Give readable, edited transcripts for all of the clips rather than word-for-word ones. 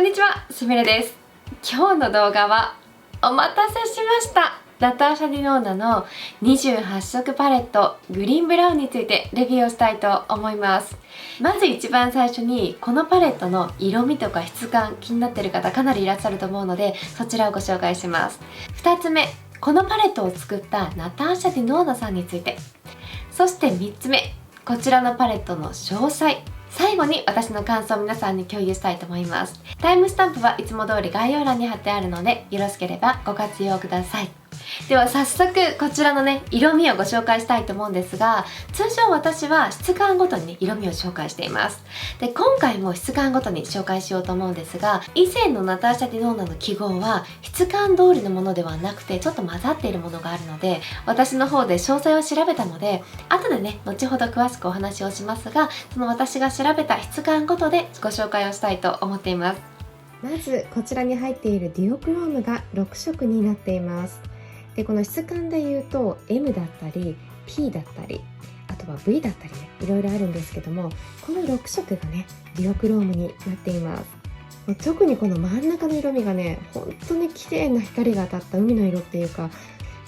んにちは、すみれです。今日の動画はお待たせしました。ナターシャ・ディノーナの28色パレットグリーンブラウンについてレビューをしたいと思います。まず一番最初にこのパレットの色味とか質感気になってる方かなりいらっしゃると思うので、そちらをご紹介します。2つ目、このパレットを作ったナターシャ・ディノーナさんについて。そして3つ目、こちらのパレットの詳細。最後に私の感想を皆さんに共有したいと思います。タイムスタンプはいつも通り概要欄に貼ってあるので、よろしければご活用ください。では早速こちらのね、色味をご紹介したいと思うんですが、通常私は質感ごとにね、色味を紹介しています。で、今回も質感ごとに紹介しようと思うんですが、以前のナターシャ・ディノーナの記号は質感通りのものではなくてちょっと混ざっているものがあるので、私の方で詳細を調べたので、後でね、後ほど詳しくお話をしますが、その私が調べた質感ごとでご紹介をしたいと思っています。まずこちらに入っているデュオクロームが6色になっています。で、この質感で言うと M だったり P だったり、あとは V だったりね、いろいろあるんですけども、この6色がね、デュオクロームになっています。特にこの真ん中の色味がね、本当に綺麗な光が当たった海の色っていうか、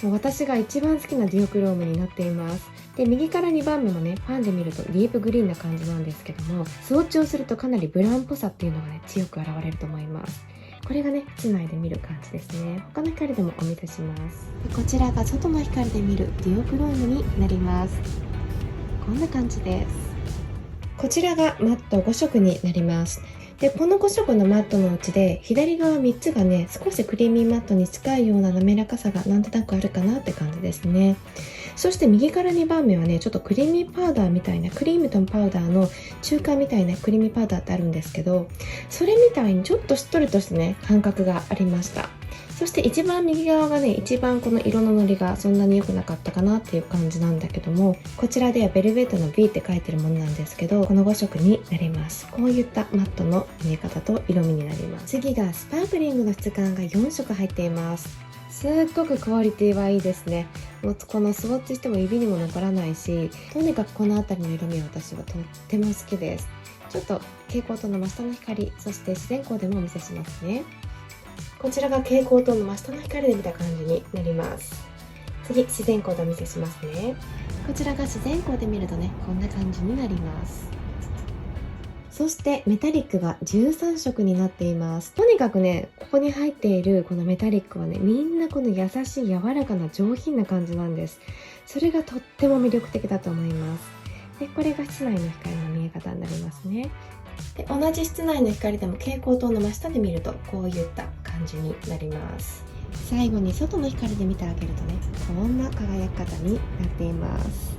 もう私が一番好きなデュオクロームになっています。で、右から2番目もね、パンで見るとディープグリーンな感じなんですけども、スウォッチをするとかなりブラウンっぽさっていうのがね、強く現れると思います。これがね、室内で見る感じですね。他の光でもお見せします。こちらが外の光で見るデュオクロームになります。こんな感じです。こちらがマット5色になります。で、この5色のマットのうちで左側3つがね、少しクリーミーマットに近いような滑らかさがなんとなくあるかなって感じですね。そして右から2番目はね、ちょっとクリーミーパウダーみたいな、クリームとパウダーの中間みたいなクリーミーパウダーってあるんですけど、それみたいにちょっとしっとりとしたね、感覚がありました。そして一番右側がね、一番この色のノリがそんなに良くなかったかなっていう感じなんだけども、こちらではベルベットの B って書いてるものなんですけど、この5色になります。こういったマットの見え方と色味になります。次がスパークリングの質感が4色入っています。すっごくクオリティはいいですね。もうこのスウォッチしても指にも残らないし、とにかくこの辺りの色味は私はとっても好きです。ちょっと蛍光灯の真下の光、そして自然光でもお見せしますね。こちらが蛍光灯の真下の光で見た感じになります。次、自然光でお見せしますね。こちらが自然光で見るとね、こんな感じになります。そしてメタリックが13色になっています。とにかくね、ここに入っているこのメタリックはね、みんなこの優しい柔らかな上品な感じなんです。それがとっても魅力的だと思います。で、これが室内の光の見え方になりますね。で、同じ室内の光でも蛍光灯の真下で見るとこういった感じになります。最後に外の光で見てあげるとね、こんな輝き方になっています。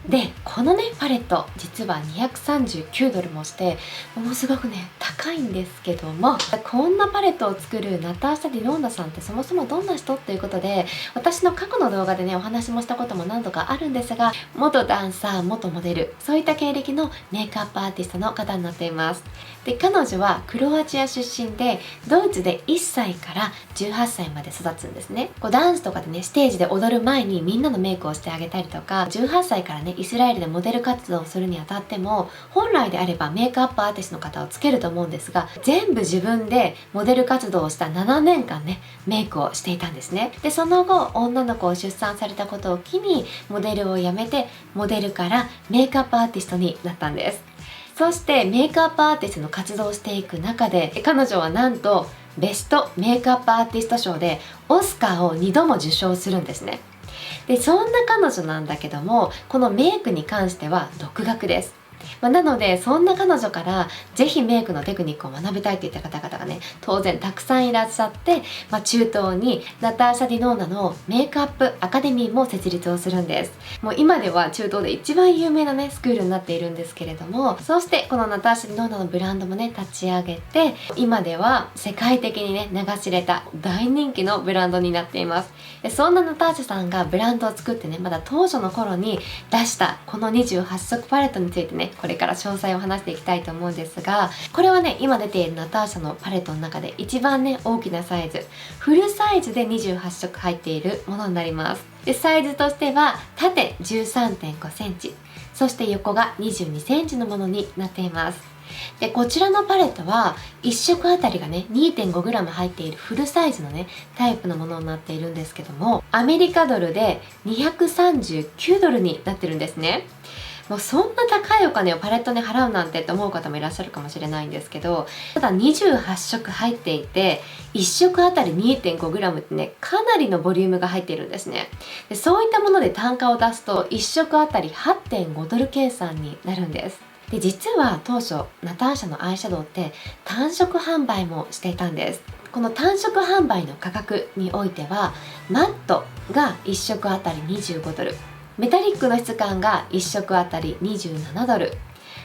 で、このねパレット実は239ドルもしてものすごくね高いんですけども、こんなパレットを作るナターシャ・ディノーナさんってそもそもどんな人っていうことで、私の過去の動画でねお話もしたことも何度かあるんですが、元ダンサー、元モデル、そういった経歴のメイクアップアーティストの方になっています。で、彼女はクロアチア出身で、ドイツで1歳から18歳まで育つんですね。こうダンスとかでねステージで踊る前にみんなのメイクをしてあげたりとか、18歳からねイスラエルでモデル活動をするにあたっても、本来であればメイクアップアーティストの方をつけると思うんですが、全部自分でモデル活動をした7年間ねメイクをしていたんですね。で、その後女の子を出産されたことを機にモデルを辞めて、モデルからメイクアップアーティストになったんです。そしてメイクアップアーティストの活動をしていく中で、彼女はなんとベストメイクアップアーティスト賞でオスカーを2度も受賞するんですね。で、そんな彼女なんだけども、このメイクに関しては独学です。なのでそんな彼女からぜひメイクのテクニックを学びたいっていった方々がね当然たくさんいらっしゃって、中東にナターシャ・ディノーナのメイクアップアカデミーも設立をするんです。もう今では中東で一番有名なねスクールになっているんですけれども、そしてこのナターシャ・ディノーナのブランドもね立ち上げて、今では世界的にね名が知れた大人気のブランドになっています。で、そんなナターシャさんがブランドを作ってねまだ当初の頃に出したこの28色パレットについてねこれから詳細を話していきたいと思うんですが、これはね今出ているナターシャのパレットの中で一番ね大きなサイズ、フルサイズで28色入っているものになります。で、サイズとしては縦 13.5 センチ、そして横が22センチのものになっています。でこちらのパレットは1色あたりがね 2.5g 入っているフルサイズのねタイプのものになっているんですけども、アメリカドルで239ドルになってるんですね。もうそんな高いお金をパレットに払うなんてって思う方もいらっしゃるかもしれないんですけど、ただ28色入っていて1色あたり 2.5g ってね、かなりのボリュームが入っているんですね。でそういったもので単価を出すと1色あたり 8.5 ドル計算になるんです。で実は当初ナターシャのアイシャドウって単色販売もしていたんです。この単色販売の価格においてはマットが1色あたり25ドル、メタリックの質感が1色あたり27ドル、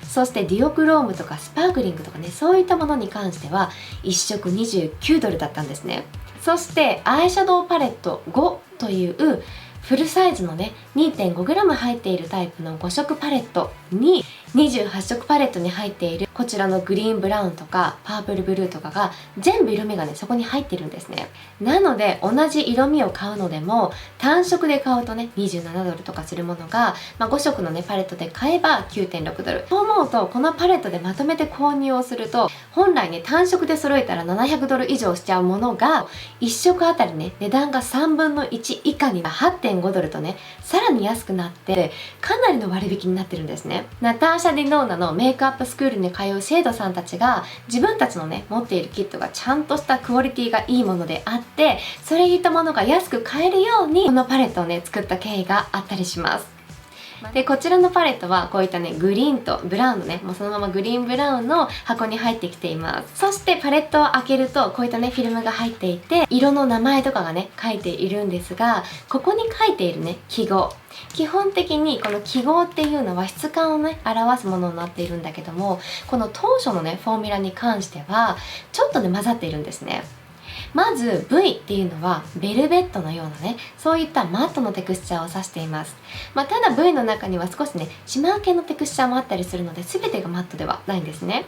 そしてディオクロームとかスパークリングとかね、そういったものに関しては1色29ドルだったんですね。そしてアイシャドウパレット5というフルサイズのね 2.5g 入っているタイプの5色パレットに28色パレットに入っているこちらのグリーンブラウンとかパープルブルーとかが全部色味がねそこに入ってるんですね。なので同じ色味を買うのでも単色で買うとね27ドルとかするものが、5色のねパレットで買えば 9.6 ドルと思うと、このパレットでまとめて購入をすると本来ね単色で揃えたら700ドル以上しちゃうものが1色あたりね値段が3分の1以下に 8.5 ドルとねさらに安くなってかなりの割引になってるんですね。ナターシャ・ディノーナのメイクアップスクールに通う生徒さんたちが自分たちのね持っているキットがちゃんとしたクオリティがいいものであって、それいったものが安く買えるようにこのパレットをね作った経緯があったりします。でこちらのパレットはこういったねグリーンとブラウンのねもうそのままグリーンブラウンの箱に入ってきています。そしてパレットを開けるとこういったねフィルムが入っていて色の名前とかがね書いているんですが、ここに書いているね記号、基本的にこの記号っていうのは質感をね表すものになっているんだけども、この当初のねフォーミュラに関してはちょっとね混ざっているんですね。まず V っていうのはベルベットのようなねそういったマットのテクスチャーを指しています。ただ V の中には少しねシマー系のテクスチャーもあったりするので全てがマットではないんですね。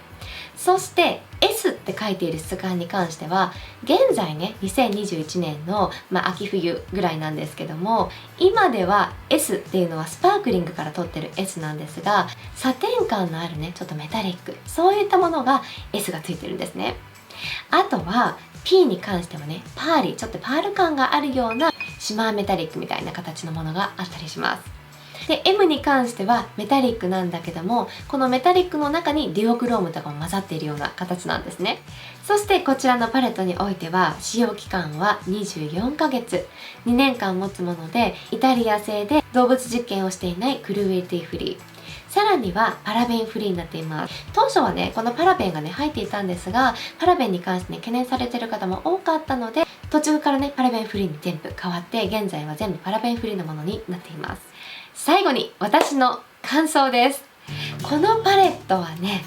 そして S って書いている質感に関しては現在ね2021年の、秋冬ぐらいなんですけども、今では S っていうのはスパークリングから取ってる S なんですが、サテン感のあるねちょっとメタリックそういったものが S がついてるんですね。あとは P に関してはねパーリー、ちょっとパール感があるようなシマーメタリックみたいな形のものがあったりします。で M に関してはメタリックなんだけども、このメタリックの中にデュオクロームとかも混ざっているような形なんですね。そしてこちらのパレットにおいては使用期間は24ヶ月2年間持つもので、イタリア製で動物実験をしていないクルエリティフリー、さらにはパラベンフリーになっています。当初はねこのパラベンがね入っていたんですが、パラベンに関してね懸念されている方も多かったので途中からねパラベンフリーに全部変わって現在は全部パラベンフリーのものになっています。最後に私の感想です。このパレットはね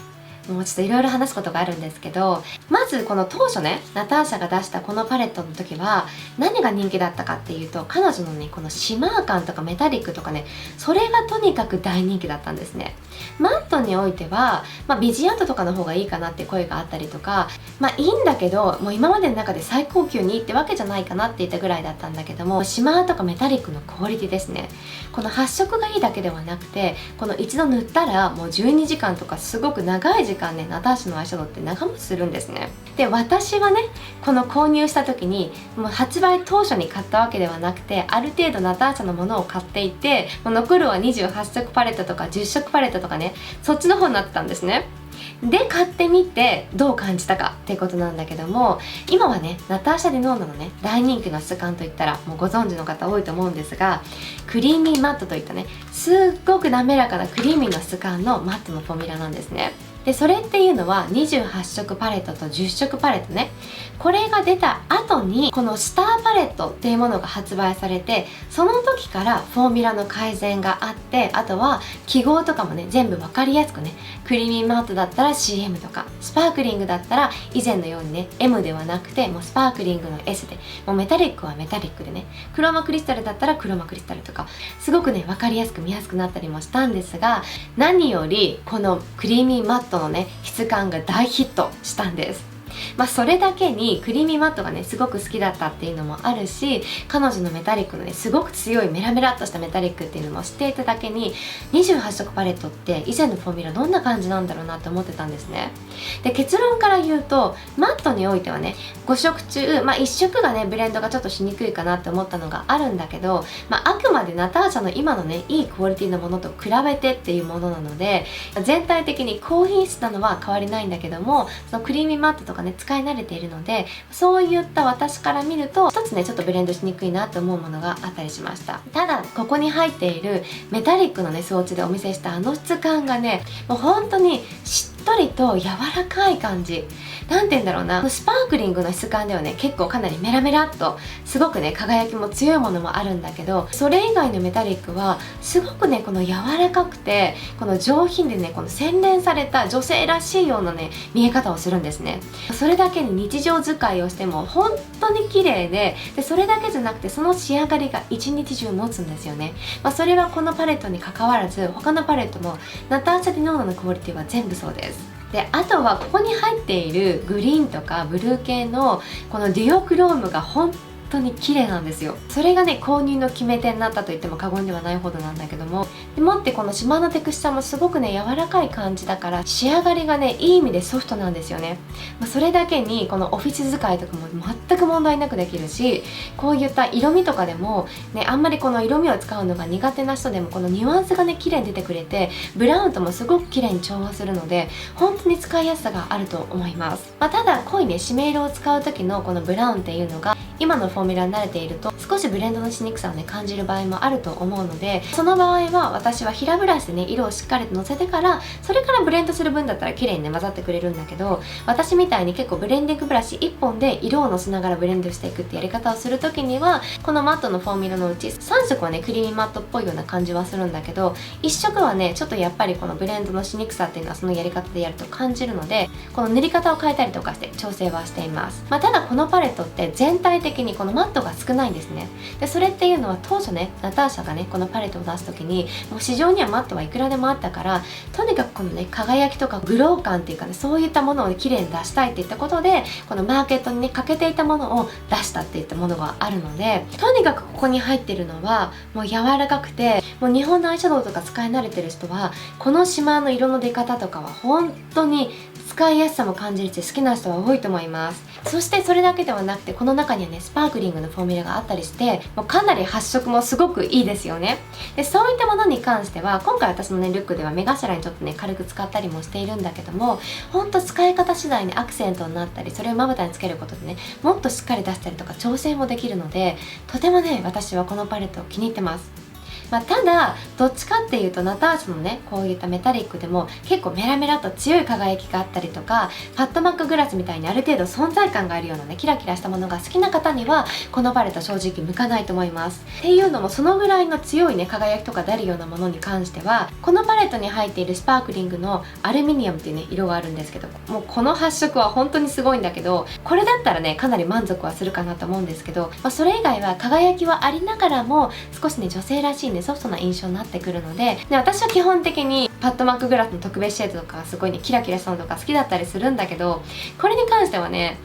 もうちょっといろいろ話すことがあるんですけど、まずこの当初ねナターシャが出したこのパレットの時は何が人気だったかっていうと、彼女のねこのシマー感とかメタリックとかねそれがとにかく大人気だったんですね。マットにおいては、ビジアートとかの方がいいかなって声があったりとか、いいんだけどもう今までの中で最高級にいいってわけじゃないかなって言ったぐらいだったんだけども、シマーとかメタリックのクオリティですね。この発色がいいだけではなくて、この一度塗ったらもう12時間とかすごく長い時間ねナターシャのアイシャドウって長持ちするんですね。で私はねこの購入した時にもう発売当初に買ったわけではなくて、ある程度ナターシャのものを買っていて、もう残るは28色パレットとか10色パレットとかねそっちの方になってたんですね。で買ってみてどう感じたかっていうことなんだけども、今はねナターシャ・ディノーナのね大人気の質感といったらもうご存知の方多いと思うんですが、クリーミーマットといったねすっごく滑らかなクリーミーな質感のマットのフォーミュラなんですね。でそれっていうのは28色パレットと10色パレットね、これが出た後にこのスターパレットっていうものが発売されて、その時からフォーミュラの改善があって、あとは記号とかもね全部分かりやすくね、クリーミーマットだったら CM とか、スパークリングだったら以前のようにね M ではなくてもうスパークリングの S で、もうメタリックはメタリックでね、クローマクリスタルだったらクローマクリスタルとか、すごくね分かりやすく見やすくなったりもしたんですが、何よりこのクリーミーマットのね質感が大ヒットしたんです。それだけにクリーミーマットがねすごく好きだったっていうのもあるし、彼女のメタリックのねすごく強いメラメラっとしたメタリックっていうのも知っていただけに、28色パレットって以前のフォーミュラどんな感じなんだろうなって思ってたんですね。で、結論から言うとマットにおいてはね5色中、1色がねブレンドがちょっとしにくいかなって思ったのがあるんだけど、あくまでナターシャの今のねいいクオリティのものと比べてっていうものなので、全体的に高品質なのは変わりないんだけども、そのクリーミーマットとかね使い慣れているので、そういった私から見ると一つねちょっとブレンドしにくいなと思うものがあったりしました。ただここに入っているメタリックのね装置でお見せしたあの質感がね、もう本当にしっとりと柔らかい感じ、なんて言うんだろうな、スパークリングの質感ではね結構かなりメラメラっとすごくね輝きも強いものもあるんだけど、それ以外のメタリックはすごくねこの柔らかくて、この上品でねこの洗練された女性らしいようなね見え方をするんですね。それだけに日常使いをしても本当に綺麗で、それだけじゃなくてその仕上がりが一日中持つんですよね。それはこのパレットに関わらず他のパレットもナターシャ・ディノーナのクオリティは全部そうです。で、あとはここに入っているグリーンとかブルー系のこのデュオクロームが本当に綺麗なんですよ。それがね購入の決め手になったと言っても過言ではないほどなんだけども、でもってこの島のテクスチャもすごくね柔らかい感じだから、仕上がりがねいい意味でソフトなんですよね。それだけにこのオフィス使いとかも全く問題なくできるし、こういった色味とかでもね、あんまりこの色味を使うのが苦手な人でもこのニュアンスがね綺麗に出てくれて、ブラウンともすごく綺麗に調和するので本当に使いやすさがあると思います。ただ濃いね締め色を使う時のこのブラウンっていうのが今のフォーミュラに慣れていると少しブレンドのしにくさをね感じる場合もあると思うので、その場合は私は平ブラシでね色をしっかりとのせてから、それからブレンドする分だったら綺麗にね混ざってくれるんだけど、私みたいに結構ブレンディングブラシ1本で色をのせながらブレンドしていくってやり方をする時には、このマットのフォーミュラのうち3色はねクリーミーマットっぽいような感じはするんだけど、1色はねちょっとやっぱりこのブレンドのしにくさっていうのはそのやり方でやると感じるので、この塗り方を変えたりとかして調整はしています。ただこのパレットって全体的にこのマットが少ないんですね。でそれっていうのは当初ねナターシャがねこのパレットを出す時にもう市場にはマットはいくらでもあったから、とにかくこのね輝きとかグロー感っていうかね、そういったものを綺麗に出したいっていったことでこのマーケットにね欠けていたものを出したっていったものがあるので、とにかくここに入ってるのはもう柔らかくて、もう日本のアイシャドウとか使い慣れてる人はこのシマーの色の出方とかは本当に使いやすさも感じるし好きな人は多いと思います。そしてそれだけではなくて、この中にはねスパークリングのフォーミュラがあったりして、もうかなり発色もすごくいいですよね。でそういったものに関しては今回私のねルックでは目頭にちょっとね軽く使ったりもしているんだけども、ほんと使い方次第にアクセントになったり、それをまぶたにつけることでねもっとしっかり出したりとか調整もできるので、とてもね私はこのパレットを気に入ってます。ただどっちかっていうとナターシャのねこういったメタリックでも結構メラメラと強い輝きがあったりとか、パッドマックグラスみたいにある程度存在感があるようなねキラキラしたものが好きな方にはこのパレット正直向かないと思います。っていうのもそのぐらいの強いね輝きとか出るようなものに関しては、このパレットに入っているスパークリングのアルミニアムっていうね色があるんですけど、もうこの発色は本当にすごいんだけど、これだったらねかなり満足はするかなと思うんですけど、それ以外は輝きはありながらも少しね女性らしいねソフトな印象になってくるので、私は基本的にパッドマックグラスの特別シェードとかすごいねキラキラしたのとか好きだったりするんだけど、これに関してはね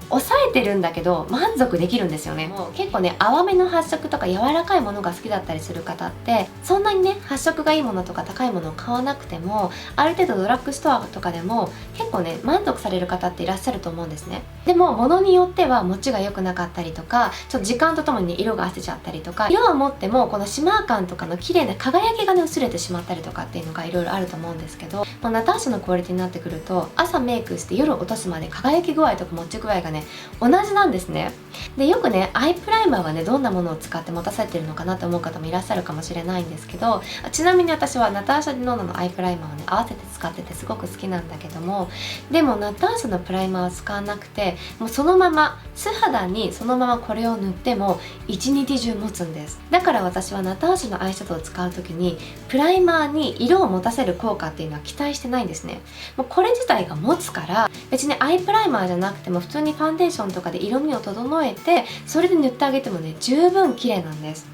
抑えてるんだけど満足できるんですよね。もう結構ね淡めの発色とか柔らかいものが好きだったりする方って、そんなにね発色がいいものとか高いものを買わなくてもある程度ドラッグストアとかでも結構ね満足される方っていらっしゃると思うんですね。でも物によっては持ちが良くなかったりとか、ちょっと時間とともに、ね、色が褪せちゃったりとか、色を持ってもこのシマー感とかの綺麗な輝きがね薄れてしまったりとかっていうのがいろいろあると思うんですけど、ナターシャのクオリティになってくると朝メイクして夜落とすまで輝き具合とか持ち具合がね同じなんですね。でよくねアイプライマーはねどんなものを使って持たせてるのかなと思う方もいらっしゃるかもしれないんですけど、ちなみに私はナターシャ・ディノーナのアイプライマーをね合わせて使っててすごく好きなんだけども、でもナターシャのプライマーは使わなくて、もうそのまま素肌にそのままこれを塗っても一日中持つんです。だから私はナターシャのアイシャドウを使う時にプライマーに色を持たせる効果っていうのは期待してないんですね。もうこれ自体が持つから、別にアイプライマーじゃなくても普通にファンデーションとかで色味を整えてそれで塗ってあげてもね十分綺麗なんです。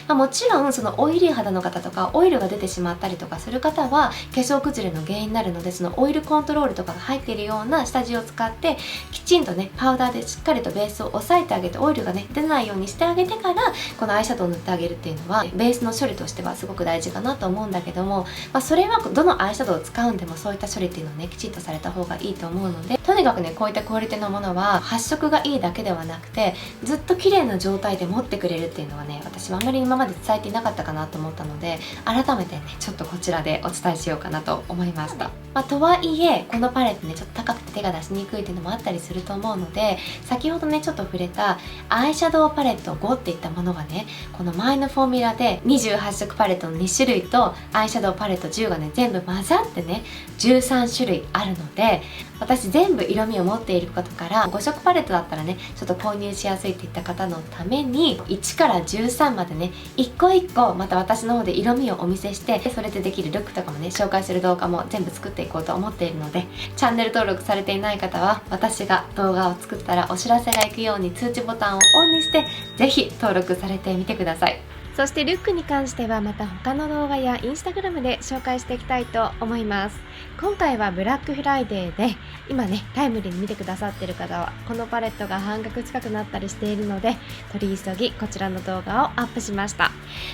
もちろんそのオイリー肌の方とかオイルが出てしまったりとかする方は化粧崩れの原因になるので、そのオイルコントロールとかが入っているような下地を使ってきちんとねパウダーでしっかりとベースを押さえてあげて、オイルがね出ないようにしてあげてからこのアイシャドウを塗ってあげるっていうのはベースの処理としてはすごく大事かなと思うんだけども、それはどのアイシャドウを使うんでもそういった処理っていうのをねきちんとされた方がいいと思うので、とにかくねこういったクオリティのものは発色がいいだけではなくてずっと綺麗な状態で持ってくれるっていうのはね、私はあんまり今まで伝えていなかったかなと思ったので、改めてねちょっとこちらでお伝えしようかなと思いました。とはいえこのパレットねちょっと高くて手が出しにくいっていうのもあったりすると思うので、先ほどねちょっと触れたアイシャドウパレット5っていったものがね、この前のフォーミュラで28色パレットの2種類とアイシャドウパレット10がね全部混ざってね13種類あるので、私全部色味を持っていることから5色パレットだったらねちょっと購入しやすいっていった方のために1から13までね一個一個また私の方で色味をお見せして、それでできるルックとかもね紹介する動画も全部作っていこうと思っているので、チャンネル登録されていない方は私が動画を作ったらお知らせがいくように通知ボタンをオンにしてぜひ登録されてみてください。そしてルックに関してはまた他の動画やインスタグラムで紹介していきたいと思います。今回はブラックフライデーで今ねタイムリーに見てくださっている方はこのパレットが半額近くなったりしているので、取り急ぎこちらの動画をアップしました。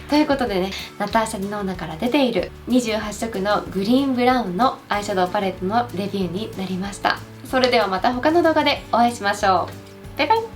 ということでね、ナターシャ・ディノーナから出ている28色のグリーンブラウンのアイシャドウパレットのレビューになりました。それではまた他の動画でお会いしましょう。バイバイ。